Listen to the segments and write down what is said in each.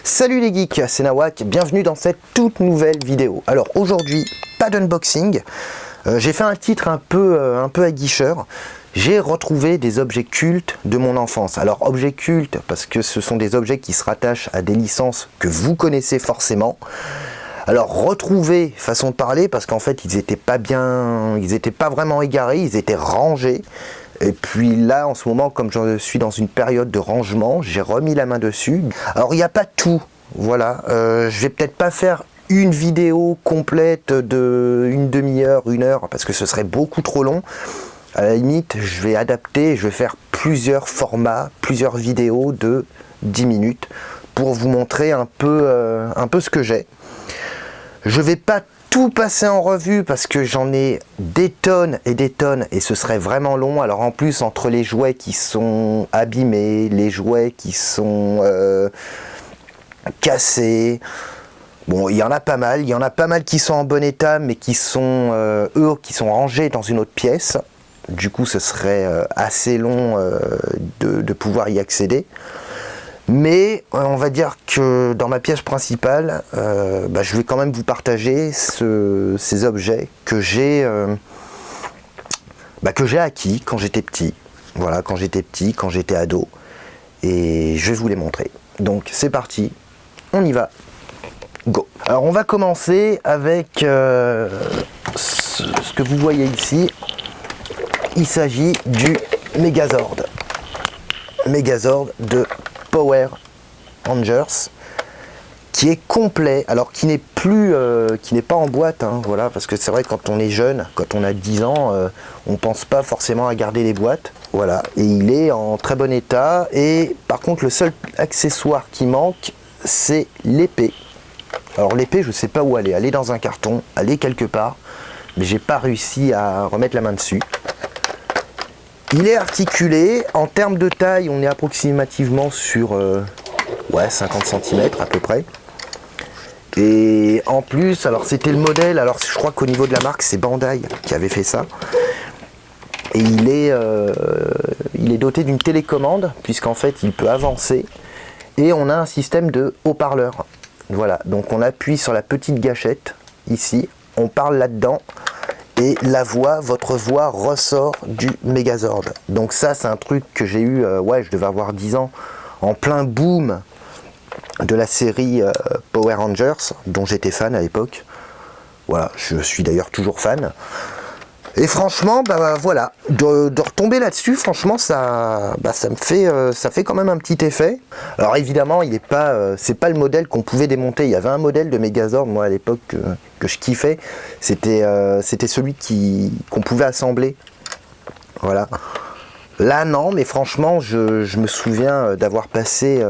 Salut les geeks, c'est Nawak, bienvenue dans cette toute nouvelle vidéo. Alors aujourd'hui, pas d'unboxing, j'ai fait un titre un peu aguicheur. J'ai retrouvé des objets cultes de mon enfance. Alors objets cultes parce que ce sont des objets qui se rattachent à des licences que vous connaissez forcément. Alors retrouver, façon de parler, parce qu'en fait ils étaient pas vraiment égarés, ils étaient rangés. Et puis là en ce moment, comme je suis dans une période de rangement, j'ai remis la main dessus. Alors il n'y a pas tout, voilà, je vais peut-être pas faire une vidéo complète de une demi-heure, une heure, parce que ce serait beaucoup trop long. À la limite, je vais adapter, je vais faire plusieurs formats, plusieurs vidéos de 10 minutes pour vous montrer un peu ce que j'ai. Je vais pas tout passer en revue parce que j'en ai des tonnes et ce serait vraiment long. Alors en plus, entre les jouets qui sont abîmés, les jouets qui sont cassés, bon, il y en a pas mal qui sont en bon état mais qui sont qui sont rangés dans une autre pièce. Du coup ce serait assez long de pouvoir y accéder. Mais on va dire que dans ma pièce principale, je vais quand même vous partager ces objets que j'ai acquis quand j'étais petit. Voilà, quand j'étais ado. Et je vais vous les montrer. Donc c'est parti, on y va. Go. Alors on va commencer avec ce que vous voyez ici. Il s'agit du Megazord. Megazord de Power Rangers, qui est complet, alors qui n'est pas en boîte, hein, voilà, parce que c'est vrai que quand on est jeune, quand on a 10 ans, on pense pas forcément à garder les boîtes, voilà, et il est en très bon état, et par contre le seul accessoire qui manque, c'est l'épée. Alors l'épée, je sais pas où elle est dans un carton, elle est quelque part, mais j'ai pas réussi à remettre la main dessus. Il est articulé, en termes de taille, on est approximativement sur 50 cm à peu près. Et en plus, alors c'était le modèle, alors je crois qu'au niveau de la marque, c'est Bandai qui avait fait ça. Et il est doté d'une télécommande, puisqu'en fait il peut avancer. Et on a un système de haut-parleur. Voilà, donc on appuie sur la petite gâchette, ici, on parle là-dedans. Et votre voix ressort du Megazord. Donc ça, c'est un truc que j'ai eu, je devais avoir 10 ans, en plein boom de la série Power Rangers, dont j'étais fan à l'époque. Voilà, je suis d'ailleurs toujours fan. Et franchement, voilà, de retomber là-dessus, franchement, ça fait quand même un petit effet. Alors évidemment, c'est pas le modèle qu'on pouvait démonter. Il y avait un modèle de Megazord, moi à l'époque, que je kiffais. C'était celui qu'on pouvait assembler. Voilà. Là non, mais franchement, je me souviens d'avoir passé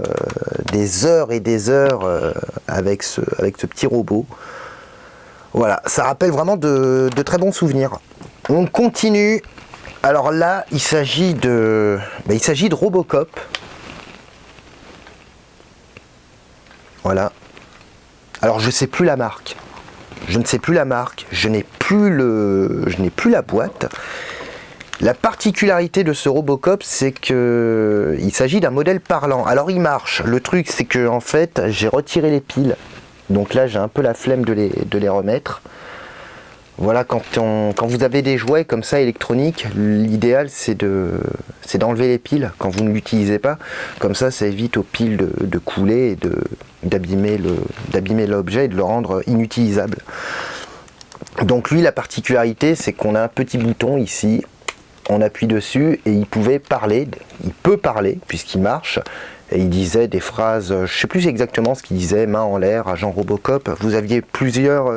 des heures et des heures avec ce petit robot. Voilà, ça rappelle vraiment de très bons souvenirs. On continue. Alors là, il s'agit de Robocop. Voilà. Alors je sais plus la marque. Je ne sais plus la marque. Je n'ai plus la boîte. La particularité de ce Robocop, c'est que il s'agit d'un modèle parlant. Alors il marche. Le truc, c'est que en fait, j'ai retiré les piles. Donc là, j'ai un peu la flemme de les remettre. Voilà, quand vous avez des jouets comme ça électroniques, l'idéal c'est d'enlever les piles quand vous ne l'utilisez pas. Comme ça évite aux piles de couler et d'abîmer l'objet et de le rendre inutilisable. Donc lui, la particularité, c'est qu'on a un petit bouton ici, on appuie dessus et il peut parler puisqu'il marche. Et il disait des phrases, je ne sais plus exactement ce qu'il disait, main en l'air, agent Robocop. Vous aviez plusieurs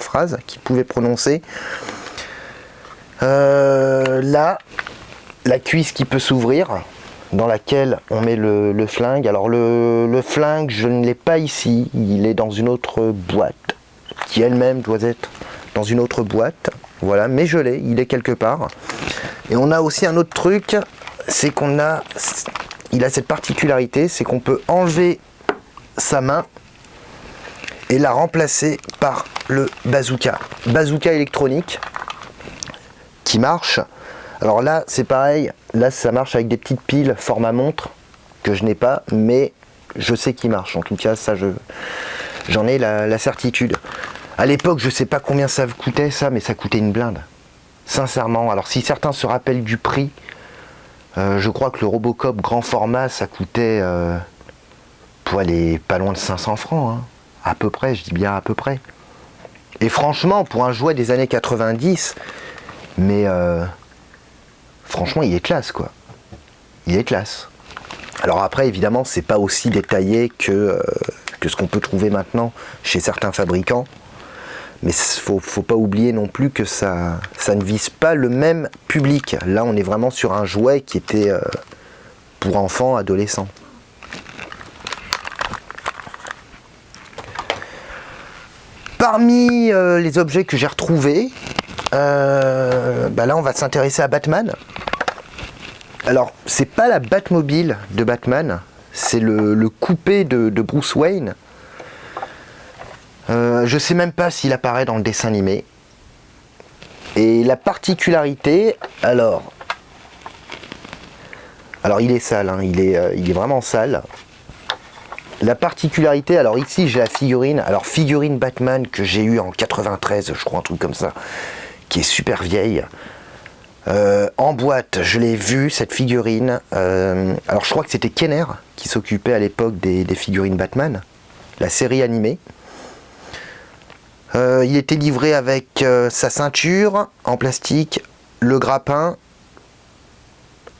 phrases qu'il pouvait prononcer. Là, la cuisse qui peut s'ouvrir, dans laquelle on met le flingue. Alors le flingue, je ne l'ai pas ici, il est dans une autre boîte, qui elle-même doit être dans une autre boîte. Voilà, mais je l'ai, il est quelque part. Et on a aussi un autre truc, c'est il a cette particularité, c'est qu'on peut enlever sa main et la remplacer par le bazooka électronique qui marche. Alors là, c'est pareil, là ça marche avec des petites piles format montre que je n'ai pas, mais Je sais qu'il marche, en tout cas, ça, j'en ai la certitude. À l'époque, je sais pas combien ça coûtait, ça, mais ça coûtait une blinde. Sincèrement. Alors, si certains se rappellent du prix, je crois que le Robocop grand format, ça coûtait pour aller pas loin de 500 francs. Hein. À peu près, je dis bien à peu près. Et franchement, pour un jouet des années 90, mais franchement, il est classe, quoi. Il est classe. Alors après, évidemment, c'est pas aussi détaillé que ce qu'on peut trouver maintenant chez certains fabricants. Mais faut pas oublier non plus que ça ne vise pas le même public. Là, on est vraiment sur un jouet qui était pour enfants, adolescents. Parmi les objets que j'ai retrouvés, là on va s'intéresser à Batman. Alors, c'est pas la Batmobile de Batman, c'est le coupé de Bruce Wayne. Je sais même pas s'il apparaît dans le dessin animé. Et la particularité, alors il est sale, hein, il est vraiment sale. La particularité, alors ici j'ai la figurine, alors figurine Batman que j'ai eue en 93, je crois, un truc comme ça, qui est super vieille. En boîte, je l'ai vue, cette figurine. Alors je crois que c'était Kenner qui s'occupait à l'époque des figurines Batman, la série animée. Il était livré avec sa ceinture en plastique, le grappin,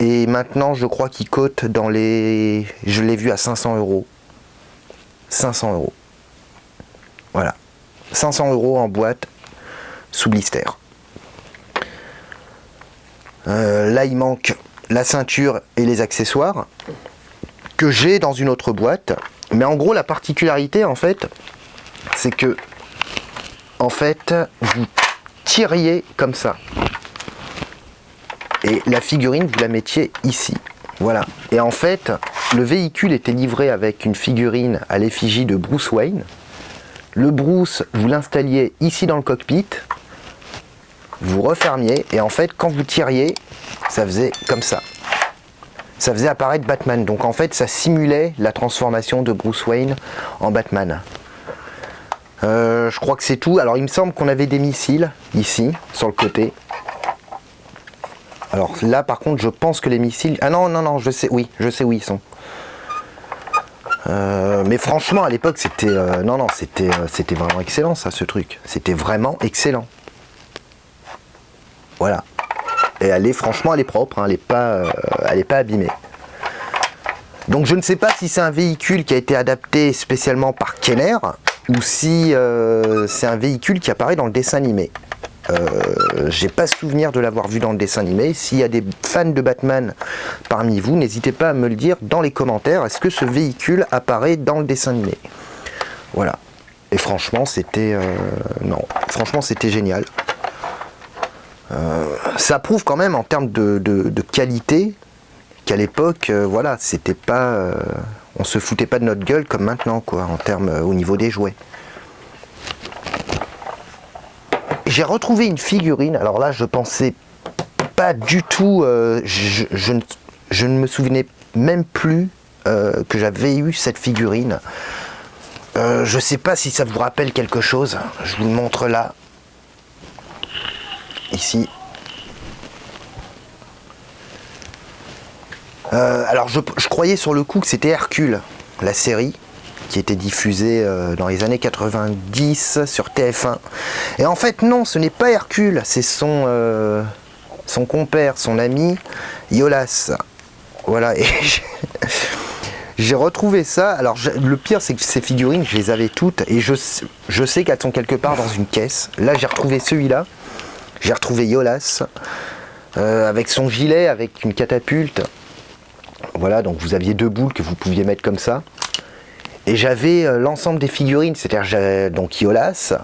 et maintenant je crois qu'il cote dans les... Je l'ai vu à 500 €. 500 €. Voilà. 500 € en boîte, sous blister. Là il manque la ceinture et les accessoires, que j'ai dans une autre boîte. Mais en gros la particularité en fait, c'est que vous tiriez comme ça. Et la figurine, vous la mettiez ici. Voilà. Et en fait, le véhicule était livré avec une figurine à l'effigie de Bruce Wayne. Le Bruce, vous l'installiez ici dans le cockpit. Vous refermiez. Et en fait, quand vous tiriez, ça faisait comme ça. Ça faisait apparaître Batman. Donc en fait, ça simulait la transformation de Bruce Wayne en Batman. Je crois que c'est tout. Alors il me semble qu'on avait des missiles ici, sur le côté. Alors là par contre je pense que les missiles... Ah non, je sais où ils sont. Mais franchement à l'époque c'était... c'était vraiment excellent ça, ce truc. C'était vraiment excellent. Voilà. Et franchement elle est propre, hein, elle est pas abîmée. Donc je ne sais pas si c'est un véhicule qui a été adapté spécialement par Kenner, ou si c'est un véhicule qui apparaît dans le dessin animé. J'ai pas souvenir de l'avoir vu dans le dessin animé. S'il y a des fans de Batman parmi vous, n'hésitez pas à me le dire dans les commentaires. Est-ce que ce véhicule apparaît dans le dessin animé? Voilà. Et franchement, c'était... franchement, c'était génial. Ça prouve quand même en termes de qualité qu'à l'époque, voilà, c'était pas... on se foutait pas de notre gueule comme maintenant, quoi, en termes au niveau des jouets. J'ai retrouvé une figurine, alors là je pensais pas du tout, je ne me souvenais même plus que j'avais eu cette figurine. Je sais pas si ça vous rappelle quelque chose, je vous le montre là, ici. Alors je croyais sur le coup que c'était Hercule, la série, qui était diffusée dans les années 90 sur TF1. Et en fait non, ce n'est pas Hercule, c'est son compère, son ami, Yolas. Voilà, et j'ai retrouvé ça. Alors le pire c'est que ces figurines, je les avais toutes, et je sais qu'elles sont quelque part dans une caisse. Là j'ai retrouvé celui-là, j'ai retrouvé Yolas, avec son gilet, avec une catapulte. Voilà, donc vous aviez deux boules que vous pouviez mettre comme ça. Et j'avais l'ensemble des figurines, c'est-à-dire donc Yolas,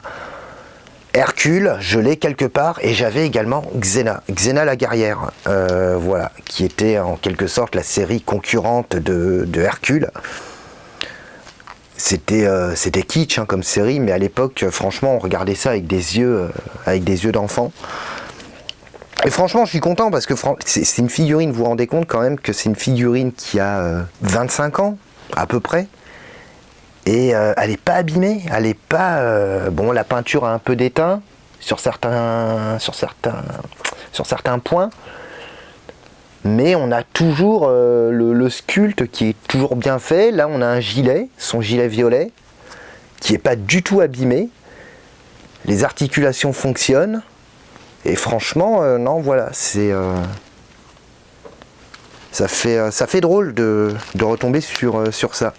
Hercule, je l'ai quelque part, et j'avais également Xena la guerrière, voilà, qui était en quelque sorte la série concurrente de Hercule. C'était kitsch hein, comme série, mais à l'époque, franchement, on regardait ça avec des yeux d'enfant. Et franchement, je suis content parce que c'est une figurine, vous vous rendez compte quand même que c'est une figurine qui a 25 ans, à peu près. Et elle n'est pas abîmée, elle est pas... bon, la peinture a un peu déteint sur certains points, mais on a toujours le sculpte qui est toujours bien fait. Là, on a un gilet, son gilet violet, qui n'est pas du tout abîmé. Les articulations fonctionnent. Et franchement, non, voilà, c'est... ça fait drôle de retomber sur ça.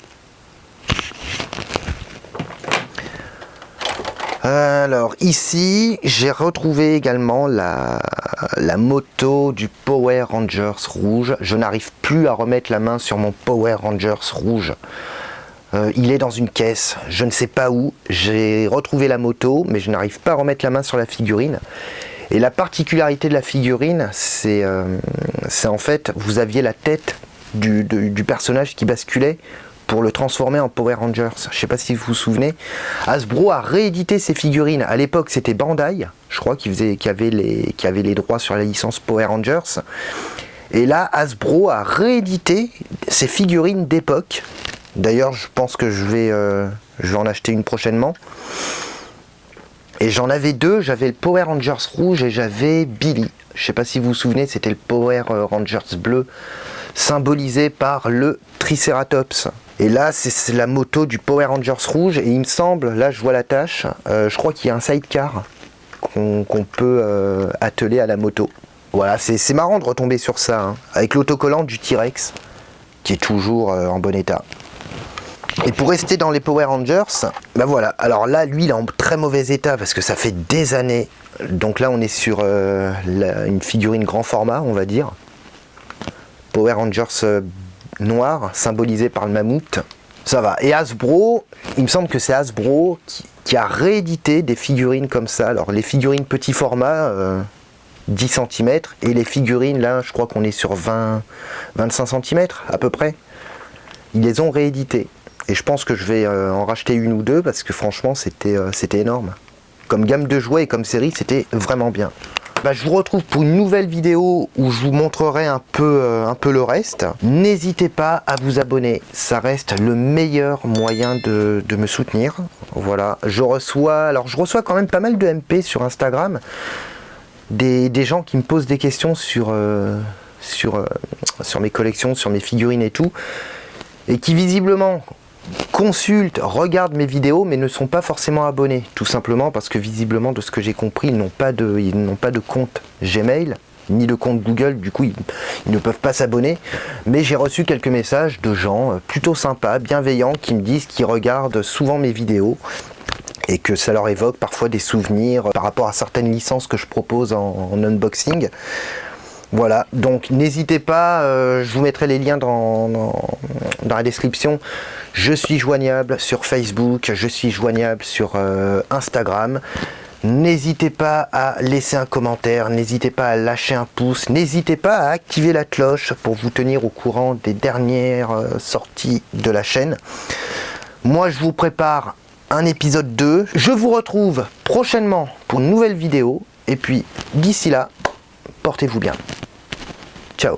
Alors ici, j'ai retrouvé également la moto du Power Rangers rouge. Je n'arrive plus à remettre la main sur mon Power Rangers rouge. Il est dans une caisse, je ne sais pas où. J'ai retrouvé la moto, mais je n'arrive pas à remettre la main sur la figurine. Et la particularité de la figurine, c'est en fait, vous aviez la tête du personnage qui basculait pour le transformer en Power Rangers. Je ne sais pas si vous vous souvenez. Hasbro a réédité ses figurines. À l'époque, c'était Bandai, je crois, qui avait les droits sur la licence Power Rangers. Et là, Hasbro a réédité ses figurines d'époque. D'ailleurs, je pense que je vais en acheter une prochainement. Et j'en avais deux. J'avais le Power Rangers rouge et j'avais Billy. Je ne sais pas si vous vous souvenez, c'était le Power Rangers bleu, symbolisé par le Triceratops. Et là, c'est la moto du Power Rangers rouge. Et il me semble, là je vois la tâche, je crois qu'il y a un sidecar qu'on peut atteler à la moto. Voilà, c'est marrant de retomber sur ça, hein, avec l'autocollant du T-Rex, qui est toujours en bon état. Et pour rester dans les Power Rangers, ben voilà, alors là, lui, il est en très mauvais état, parce que ça fait des années. Donc là, on est sur une figurine grand format, on va dire. Power Rangers noir, symbolisé par le mammouth. Ça va. Et Hasbro, il me semble que c'est Hasbro qui a réédité des figurines comme ça. Alors les figurines petit format, 10 cm, et les figurines, là, je crois qu'on est sur 25 cm à peu près. Ils les ont rééditées. Et je pense que je vais en racheter une ou deux, parce que franchement, c'était énorme. Comme gamme de jouets et comme série, c'était vraiment bien. Bah, je vous retrouve pour une nouvelle vidéo où je vous montrerai un peu le reste. N'hésitez pas à vous abonner, ça reste le meilleur moyen de me soutenir. Voilà, je reçois quand même pas mal de MP sur Instagram, des gens qui me posent des questions sur mes collections, sur mes figurines et tout, et qui visiblement consultent, regardent mes vidéos, mais ne sont pas forcément abonnés, tout simplement parce que visiblement, de ce que j'ai compris, ils n'ont pas de compte Gmail ni de compte Google, du coup ils ne peuvent pas s'abonner. Mais j'ai reçu quelques messages de gens plutôt sympas, bienveillants, qui me disent qu'ils regardent souvent mes vidéos et que ça leur évoque parfois des souvenirs par rapport à certaines licences que je propose en unboxing. Voilà, donc n'hésitez pas, je vous mettrai les liens dans la description. Je suis joignable sur Facebook, je suis joignable sur Instagram. N'hésitez pas à laisser un commentaire, n'hésitez pas à lâcher un pouce, n'hésitez pas à activer la cloche pour vous tenir au courant des dernières sorties de la chaîne. Moi, je vous prépare un épisode 2. Je vous retrouve prochainement pour une nouvelle vidéo. Et puis, d'ici là, portez-vous bien. Ciao.